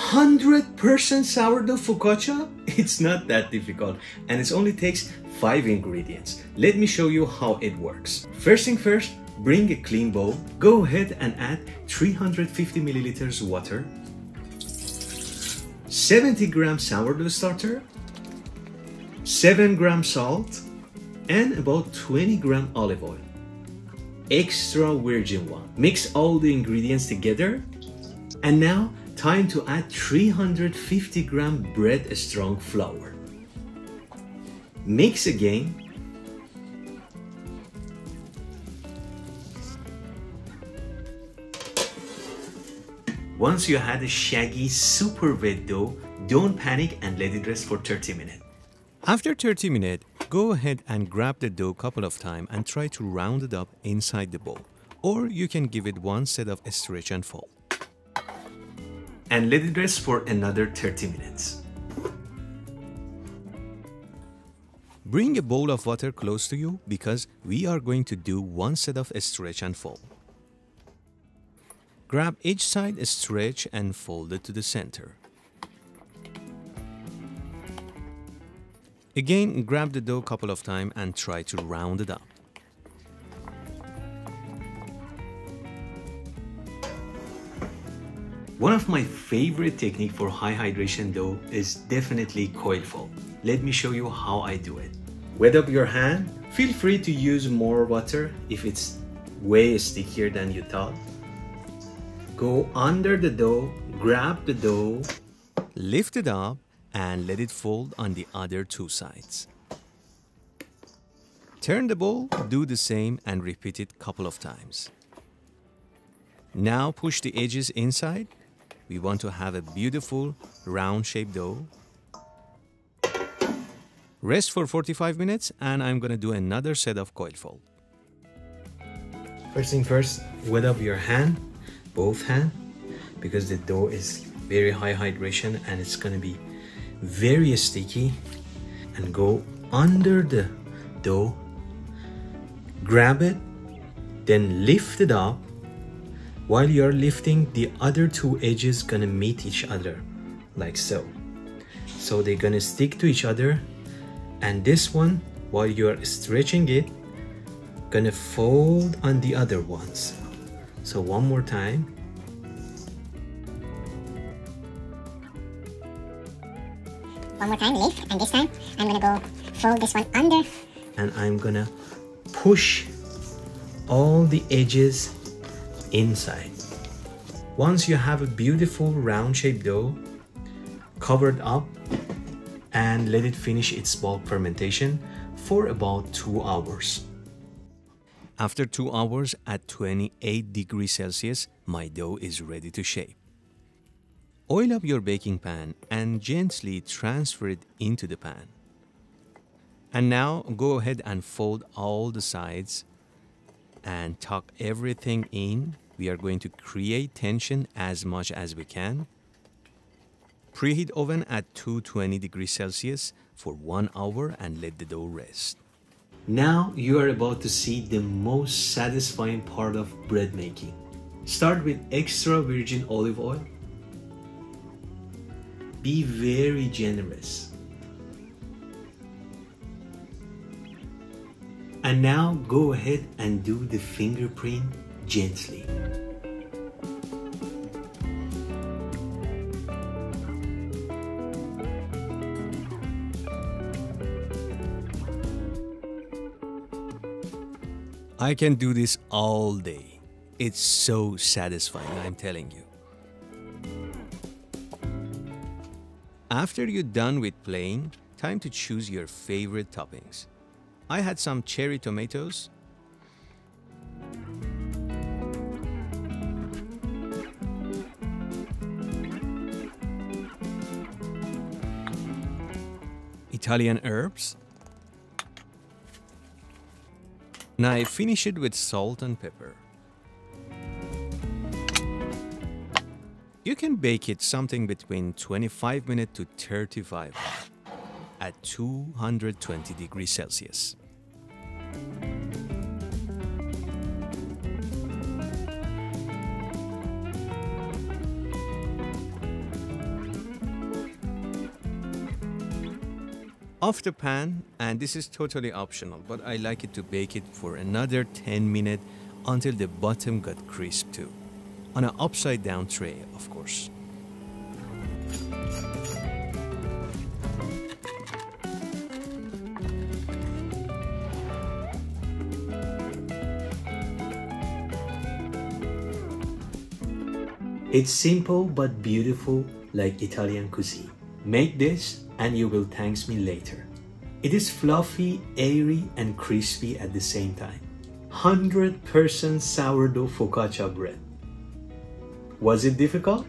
100% sourdough focaccia? It's not that difficult and it only takes 5 ingredients. Let me show you how it works. First thing first, bring a clean bowl. Go ahead and add 350 milliliters water, 70 grams sourdough starter, 7 grams salt, and about 20 grams olive oil. Extra virgin one. Mix all the ingredients together. And now, time to add 350 grams bread strong flour. Mix again. Once you had a shaggy, super wet dough, don't panic and let it rest for 30 minutes. After 30 minutes, go ahead and grab the dough a couple of times and try to round it up inside the bowl. Or you can give it one set of stretch and fold. And let it rest for another 30 minutes. Bring a bowl of water close to you because we are going to do one set of stretch and fold. Grab each side, stretch and fold it to the center. Again, grab the dough a couple of times and try to round it up. One of my favorite technique for high hydration dough is definitely coil fold. Let me show you how I do it. Wet up your hand. Feel free to use more water if it's way stickier than you thought. Go under the dough, grab the dough, lift it up and let it fold on the other two sides. Turn the bowl, do the same and repeat it a couple of times. Now push the edges inside. We want to have a beautiful round shaped dough. Rest for 45 minutes and I'm going to do another set of coil fold. First thing first, wet up your hand, both hands, because the dough is very high hydration and it's going to be very sticky. And go under the dough, grab it, then lift it up. While you're lifting, the other two edges gonna meet each other like so. So they're gonna stick to each other, and this one, while you're stretching it, gonna fold on the other ones. So one more time. One more time, lift, and this time I'm gonna go fold this one under. And I'm gonna push all the edges inside. Once you have a beautiful round shaped dough, cover it up and let it finish its bulk fermentation for about 2 hours. After 2 hours at 28 degrees Celsius, my dough is ready to shape. Oil up your baking pan and gently transfer it into the pan. And now go ahead and fold all the sides and tuck everything in. We are going to create tension as much as we can. Preheat oven at 220 degrees Celsius for 1 hour and let the dough rest. Now you are about to see the most satisfying part of bread making. Start with extra virgin olive oil. Be very generous. And now go ahead and do the fingerprint gently. I can do this all day. It's so satisfying, I'm telling you. After you're done with playing, time to choose your favorite toppings. I had some cherry tomatoes, Italian herbs, and I finish it with salt and pepper. You can bake it something between 25 minutes to 35 at 220 degrees Celsius. Off the pan, and this is totally optional, but I like it to bake it for another 10 minutes until the bottom got crisp too. On an upside down tray, of course. It's simple but beautiful, like Italian cuisine. Make this and you will thank me later. It is fluffy, airy, and crispy at the same time. 100% sourdough focaccia bread. Was it difficult?